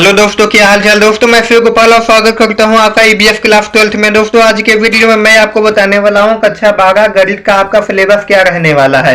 Hello दोस्तों, क्या हाल चाल दोस्तों। मैं शिव गोपाल और स्वागत करता हूं आपका ईबीएस क्लास 12th में। दोस्तों आज के वीडियो में मैं आपको बताने वाला हूं कक्षा 12 गणित का आपका सिलेबस क्या रहने वाला है।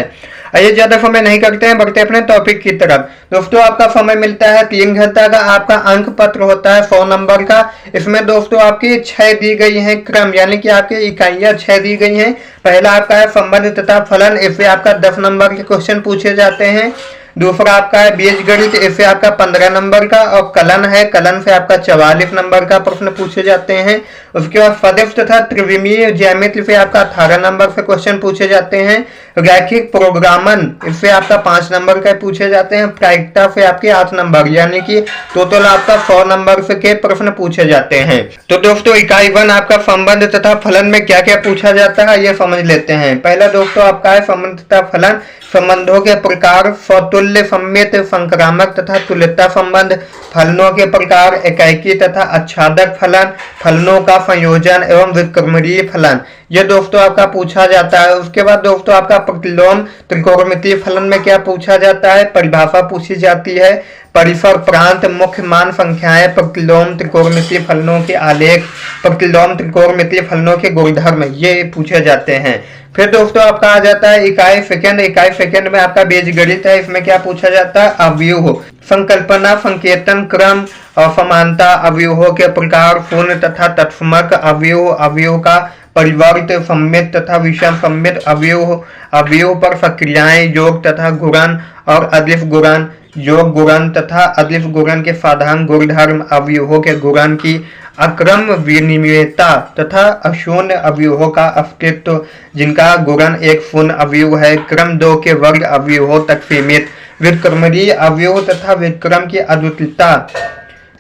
आइए ज्यादा समय नहीं करते हैं, बढ़ते अपने टॉपिक की तरफ। दोस्तों आपका समय मिलता है 3 घंटा का। आपका अंक पत्र होता है 100 नंबर का। इसमें दोस्तों आपकी 6 दी गई है क्रम, यानी कि आपकी इकाइयां 6 दी गई हैं। पहला आपका है संबंध तथा फलन, इससे आपका 10 नंबर के क्वेश्चन पूछे जाते हैं। दूसरा आपका है बीजगणित, इससे आपका 15 नंबर का। और कलन है, कलन से आपका 44 नंबर का प्रश्न पूछे जाते हैं। उसके बाद सदिश तथा त्रिविमीय ज्यामिति से आपका 18 नंबर से क्वेश्चन पूछे जाते हैं। रैखिक प्रोग्रामन, इससे आपका 5 नंबर का पूछे जाते हैं। प्रायिकता से आपके 8 नंबर, यानी कि टोटल आपका 100 नंबर से के प्रश्न पूछे जाते हैं। तो दोस्तों इकाई 1 आपका संबंध तथा फलन में क्या क्या पूछा जाता है ये समझ लेते हैं। पहला दोस्तों आपका है संबंध तथा फलन। संबंधों के प्रकार, स्वतुल्य, सम्मित, संक्रामक तथा तुल्यता संबंध। फलनों के प्रकार, एकाकी तथा आच्छादक फलन, फलनों का संयोजन एवं विक्रमणीय फलन, ये दोस्तों आपका पूछा जाता है। उसके बाद दोस्तों आपका प्रतिलोम त्रिकोणमितीय फलन में क्या पूछा जाता है, परिभाषा पूछी जाती है। परिसर, प्रांत, मुख्य मान संख्याएं, प्रतिलोम त्रिकोणमितीय फलनों के आलेख, प्रतिलोम त्रिकोणमितीय फलनों के गुणधर्म, ये पूछे जाते हैं। फिर दोस्तों आपका आ जाता है इकाई सेकंड। इकाई सेकंड में आपका बीजगणित है। इसमें क्या पूछा जाता है, अवयव, संकल्पना, संकेतन, क्रम और समानता, अवयवों के प्रकार, पूर्ण तथा तत्समक अवयव, अवयव का परिवर्त, सम्मित तथा विषम सम्मित अवयव, अवयव पर सक्रियाएं, योग तथा गुणन और अदिश गुणन, योग गुणन तथा अदिश गुणन के साधारण गुणधर्म, अवयवों के गुणन की अक्रम विनिमयता तथा अशून्य अवयवों का अस्तित्व जिनका गुणन एक शून्य अवयव है, क्रम 2 के वर्ग अवयवों तक सीमित, विक्रमणीय अवयव तथा विक्रम की अद्वितीयता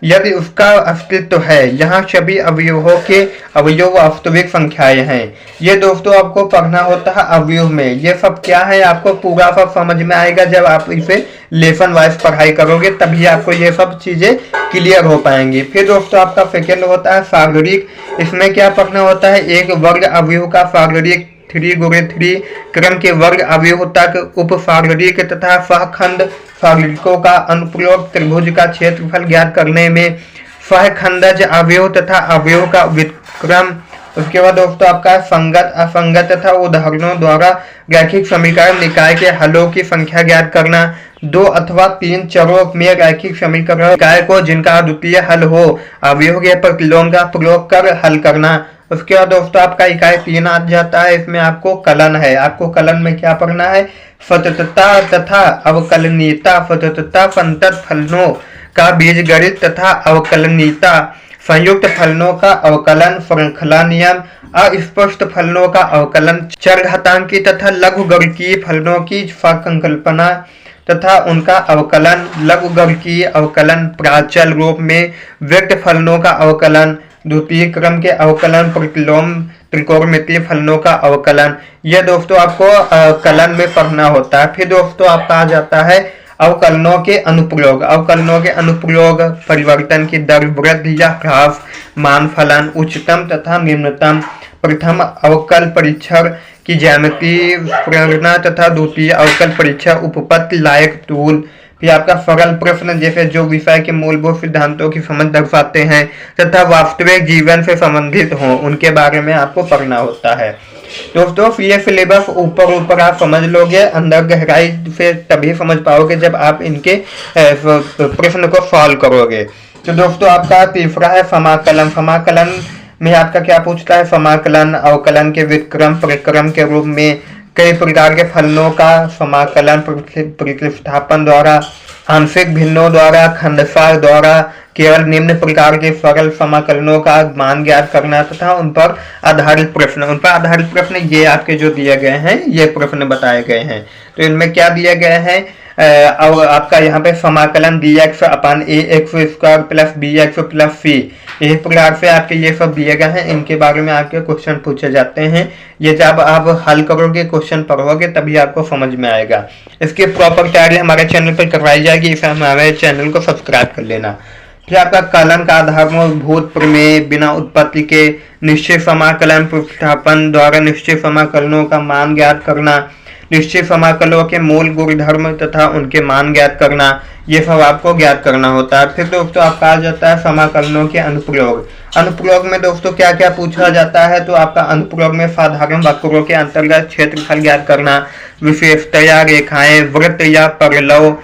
यदि उसका अस्तित्व है, यहाँ सभी अवयवों के अवयव वास्तविक संख्याएं हैं। ये दोस्तों आपको पढ़ना होता है अवयव में। ये सब क्या है आपको पूरा सब समझ में आएगा जब आप इसे लेसन वाइज पढ़ाई करोगे, तभी आपको ये सब चीजें क्लियर हो पाएंगी। फिर दोस्तों आपका सेकेंड होता है सागरिक। इसमें क्या पढ़ना होता है, एक वर्ग अवयव का सागरिक 3×3 क्रम के वर्ग अवयव तक, उप सागरिक तथा सहखंड सागरिकों का अनुप्रयोग, त्रिभुज का क्षेत्रफल ज्ञात करने में, सहखंडज अवयव तथा अवयव का विक्रम। उसके बाद दोस्तों आपका संगत, असंगत तथा उदाहरणों द्वारा रैखिक समीकरण निकाय के हलों की संख्या ज्ञात करना, 2 अथवा 3 चरों में रैखिक समीकरण निकाय को जिनका अद्वितीय हल हो, अवयव के प्रतिलोम का प्रयोग कर हल करना। उसके बाद दोस्तों आपका इकाई 3 आ जाता है। इसमें आपको कलन है। आपको कलन में क्या पढ़ना है, सततता तथा अवकलनीयता, सततता संतत फलनों का बीजगणित तथा अवकलनीयता, संयुक्त फलनों का अवकलन, श्रृंखला नियम, अस्पष्ट फलनों का अवकलन, चरघातांकी तथा लघुगणकीय फलनों की संकल्पना तथा उनका अवकलन, लघुगणकीय अवकलन, प्राचल रूप में व्यक्त फलनों का अवकलन, द्वितीय क्रम के अवकलन, प्रतिलोम त्रिकोणमितीय फलनों का अवकलन, यह दोस्तों आपको कलन में पढ़ना होता है। फिर दोस्तों आपका आ जाता है अवकलनों के अनुप्रयोग। अवकलनों के अनुप्रयोग, परिवर्तन की दर, वृद्धि या ह्रास, मान फलन, उच्चतम तथा निम्नतम, प्रथम अवकल परीक्षण की ज्यामिति प्रेरणा तथा द्वितीय अवकल परीक्षण उपपत्ति लायक टूल। फिर आपका सरल प्रश्न जैसे जो विषय के मूलभूत सिद्धांतों की समझ दर्शाते हैं तथा वास्तविक जीवन से संबंधित हों, उनके बारे में आपको पढ़ना होता है। दोस्तों ये सिलेबस ऊपर आप समझ लोगे, अंदर गहराई से तभी समझ पाओगे जब आप इनके प्रश्न को सॉल्व करोगे। तो दोस्तों आपका तीसरा है समाकलन। समाकलन में आपका क्या पूछता है, समाकलन अवकलन के विक्रम परिक्रम के रूप में, कई प्रकार के फलनों का समाकलन प्रतिस्थापन द्वारा, आंशिक भिन्नों द्वारा, खंडसार द्वारा, केवल निम्न प्रकार के सरल समाकलनों का मान ज्ञात करना तथा उन पर आधारित प्रश्न। उन पर आधारित प्रश्न ये आपके जो दिए गए हैं, ये प्रश्न बताए गए हैं। तो इनमें क्या दिए गए हैं, आपका यहाँ पे समाकलन dx अपन ax² plus bx plus c, इस प्रकार से आपके ये सब दिए गए हैं। इनके बारे में आपके क्वेश्चन पूछे जाते हैं। ये जब आप हल करोगे, क्वेश्चन पढ़ोगे, तभी आपको समझ में आएगा। इसकी प्रॉपर तैयारी हमारे चैनल पर करवाई जाएगी, इसे हमारे चैनल को सब्सक्राइब कर लेना। फिर आपका कलन का आधारभूत प्रमेय, बिना उत्पत्ति के निश्चित समाकलन प्रतिस्थापन द्वारा निश्चित समाकलनों का मान ज्ञात करना, निश्चित समाकलों के मूल गुणधर्म तथा उनके मान ज्ञात करना, ये सब आपको ज्ञात करना होता है। फिर दोस्तों आपका आ जाता है समाकलनों के अनुप्रयोग। अनुप्रयोग में दोस्तों क्या क्या पूछा जाता है, तो आपका अनुप्रयोग में साधारण वक्रों के अंतर्गत क्षेत्रफल ज्ञात करना, विशेषतया रेखाएं, वृत्त या परलव,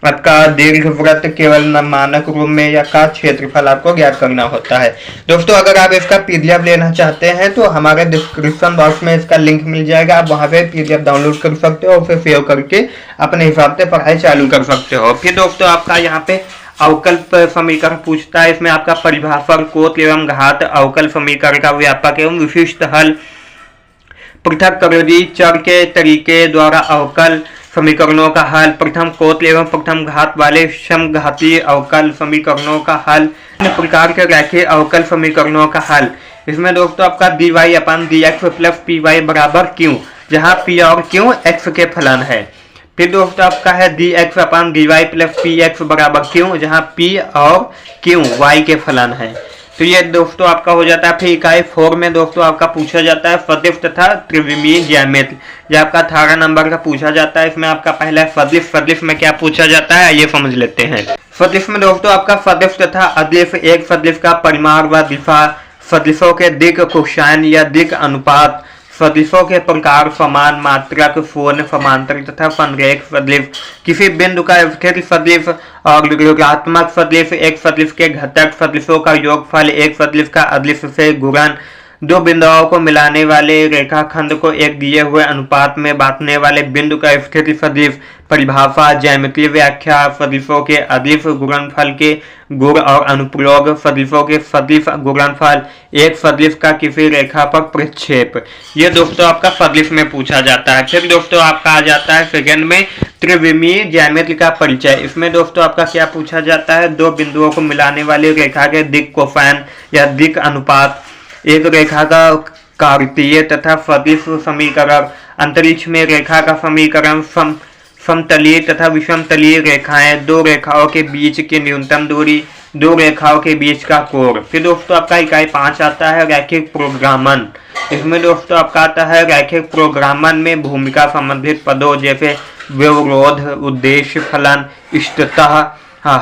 आपका दीर्घ वृत्त केवल मानक रूप में या का क्षेत्रफल आपको ज्ञात करना होता है। दोस्तों अगर आप इसका पीडीएफ लेना चाहते हैं तो हमारे डिस्क्रिप्शन बॉक्स में इसका लिंक मिल जाएगा, आप वहां पे पीडीएफ डाउनलोड कर सकते हो और फिर सेव करके अपने हिसाब से पढ़ाई चालू कर सकते हो। फिर दोस्तों आपका यहाँ पे अवकल समीकरण पूछता है, इसमें आपका परिभाषक, कोट एवं घात, अवकल समीकरण का व्यापक एवं विशिष्ट हल, पृथक्करणीय चर के तरीके द्वारा अवकल समीकरणों का हल, प्रथम कोट एवं प्रथम घात वाले समघातीय अवकल समीकरणों का हल, अन्य प्रकार के रैखिक अवकल समीकरणों का हल। इसमें दोस्तों आपका dy अपन dx प्लस py बराबर क्यों, जहाँ p और q x के फलन है। फिर दोस्तों आपका है dx अपन dy प्लस px बराबर क्यों, जहाँ p और q y के फलन है। तो ये दोस्तों आपका हो जाता है। फिर इकाई 4 में दोस्तों आपका पूछा जाता है सदिश तथा त्रिविमीय ज्यामिति, ये आपका 18 नंबर का पूछा जाता है। इसमें आपका पहला सदिश, सदिश में क्या पूछा जाता है ये समझ लेते हैं। सदिश में दोस्तों आपका सदिश तथा अदिश, एक सदिश का परिमाण व दिशा, सदिशों के दिक् कोसाइन या दिक् अनुपात, सदिशों के प्रकार, समान मात्रक, पूर्ण समांतर तथा संरेख सदिश, किसी बिंदु का स्थिर सदिश और ऋणात्मक सदिश, एक सदिश के घटक सदिशों का योगफल, एक सदिश का अदिश से गुणन, दो बिंदुओं को मिलाने वाले रेखाखंड को एक दिए हुए अनुपात में बांटने वाले बिंदु का स्थिति सदिश, परिभाषा, ज्यामितीय व्याख्या, सदिशों के अदिश गुणनफल के गुण और अनुप्रयोग, सदिशों के सदिश गुणनफल, एक सदिश का किसी रेखा पर प्रक्षेप, ये दोस्तों आपका सदिश में पूछा जाता है। फिर दोस्तों आपका आ जाता है सेकंड में त्रिविमीय ज्यामिति का परिचय। इसमें दोस्तों आपका क्या पूछा जाता है, दो बिंदुओं को मिलाने वाली रेखा के दिक् कोसाइन या दिक् अनुपात, एक रेखा का कार्तीय तथा सदिश समीकरण, अंतरिक्ष में रेखा का समीकरण, समतलीय तथा विषमतलीय रेखाएं, दो रेखाओं के बीच की न्यूनतम दूरी, दो रेखाओं के बीच का कोण। फिर दोस्तों आपका इकाई 5 आता है रैखिक प्रोग्रामन। इसमें दोस्तों आपका आता है रैखिक प्रोग्रामन में भूमिका संबंधित पदों जैसे व्यवरोध, उद्देश्य, फलन, इष्टतः,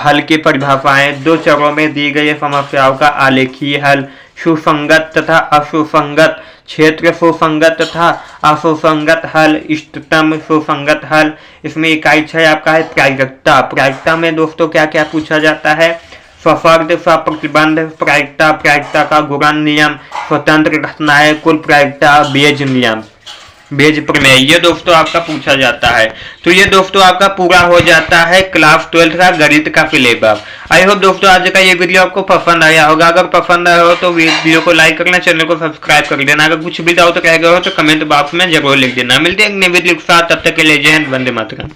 हल की परिभाषाएं, दो चरों में दी गई समस्याओं का आलेखीय हल, सुसंगत तथा असुसंगत, क्षेत्र सुसंगत तथा असुसंगत हल, इष्टतम सुसंगत हल। इसमें इकाई 6 आपका है प्रायिकता। प्रायिकता में दोस्तों क्या क्या पूछा जाता है, सशर्त सप्रतिबंध प्रायिकता, प्रायिकता का गुणन नियम, स्वतंत्र घटनाएं, कुल प्रायिकता, बेज नियम, बेज प्रमेय, ये दोस्तों आपका पूछा जाता है। तो ये दोस्तों आपका पूरा हो जाता है क्लास 12 का गणित का सिलेबस। आई होप दोस्तों आज का ये वीडियो आपको पसंद आया होगा। अगर पसंद आया हो तो वीडियो को लाइक करना, चैनल को सब्सक्राइब कर देना। अगर कुछ भी डाउट रह गया हो तो कमेंट बॉक्स में जरूर लिख देना। मिलते हैं एक नई वीडियो के साथ, तब तक के लिए जय हिंद, वंदे मातरम।